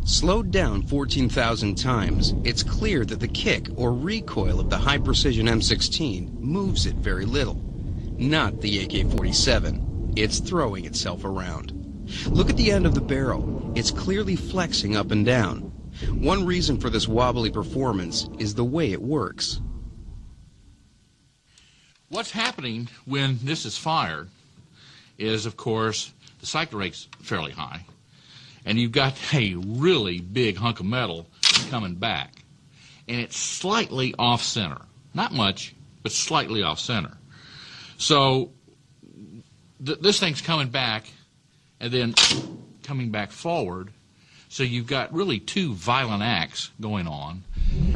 Slowed down 14,000 times, it's clear that the kick or recoil of the high-precision M16 moves it very little. Not the AK-47. It's throwing itself around. Look at the end of the barrel. It's clearly flexing up and down. One reason for this wobbly performance is the way it works. What's happening when this is fired is, of course, the cycle rate's fairly high, and you've got a really big hunk of metal coming back, and it's slightly off-center. Not much, but slightly off-center. So this thing's coming back and then coming back forward, so you've got really two violent acts going on,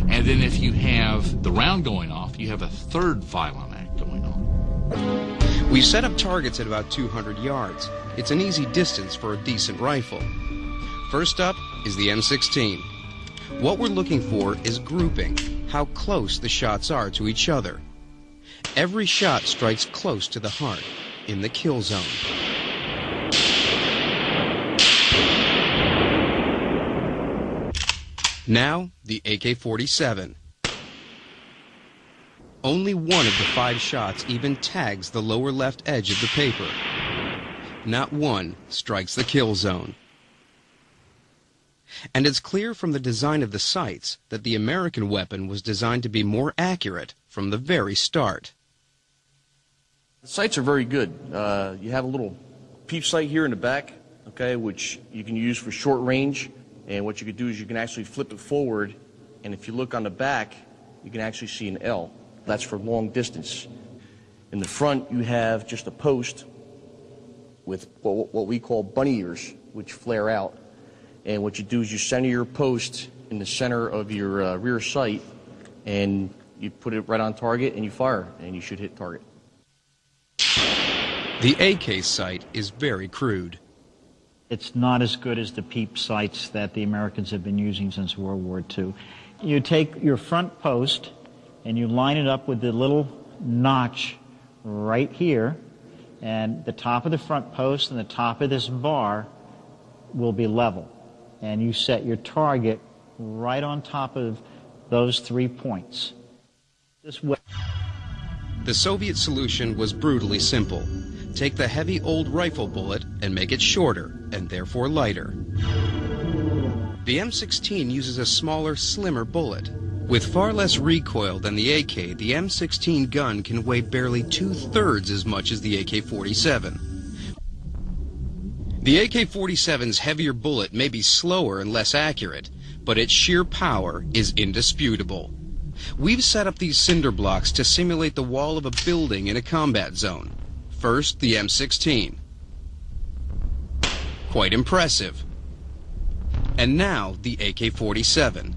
and then if you have the round going off, you have a third violent act going on. We've set up targets at about 200 yards. It's an easy distance for a decent rifle. First up is the M16. What we're looking for is grouping, how close the shots are to each other. Every shot strikes close to the heart, in the kill zone. Now, the AK-47. Only one of the 5 shots even tags the lower left edge of the paper. Not one strikes the kill zone. And it's clear from the design of the sights that the American weapon was designed to be more accurate from the very start. The sights are very good. You have a little peep sight here in the back, okay, which you can use for short range. And what you could do is you can actually flip it forward, and if you look on the back, you can actually see an L. That's for long distance. In the front, you have just a post with what we call bunny ears, which flare out. And what you do is you center your post in the center of your rear sight, and you put it right on target, and you fire, and you should hit target. The AK sight is very crude. It's not as good as the peep sights that the Americans have been using since World War II. You take your front post and you line it up with the little notch right here, and the top of the front post and the top of this bar will be level. And you set your target right on top of those 3 points. This way. The Soviet solution was brutally simple. Take the heavy old rifle bullet and make it shorter, and therefore lighter. The M16 uses a smaller, slimmer bullet. With far less recoil than the AK, the M16 gun can weigh barely 2/3 as much as the AK-47. The AK-47's heavier bullet may be slower and less accurate, but its sheer power is indisputable. We've set up these cinder blocks to simulate the wall of a building in a combat zone. First, the M16. Quite impressive. And now, the AK-47.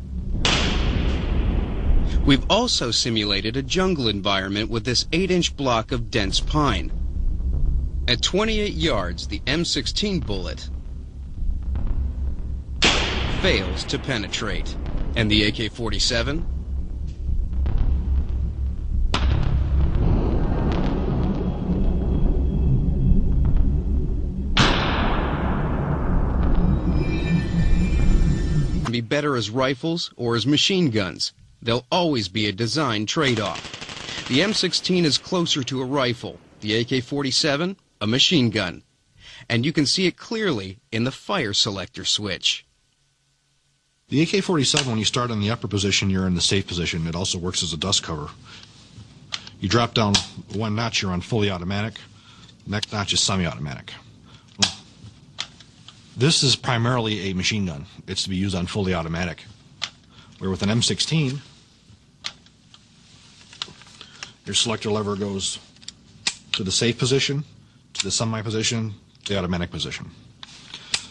We've also simulated a jungle environment with this 8-inch block of dense pine. At 28 yards, the M16 bullet fails to penetrate. And the AK-47? Be better as rifles or as machine guns. There'll always be a design trade-off. The M16 is closer to a rifle, the AK-47 a machine gun, and you can see it clearly in the fire selector switch. The AK-47, when you start in the upper position, you're in the safe position. It also works as a dust cover. You drop down 1 notch, you're on fully automatic. Next notch is semi-automatic. This is primarily a machine gun. It's to be used on fully automatic. Where with an M16, your selector lever goes to the safe position, to the semi position, to the automatic position.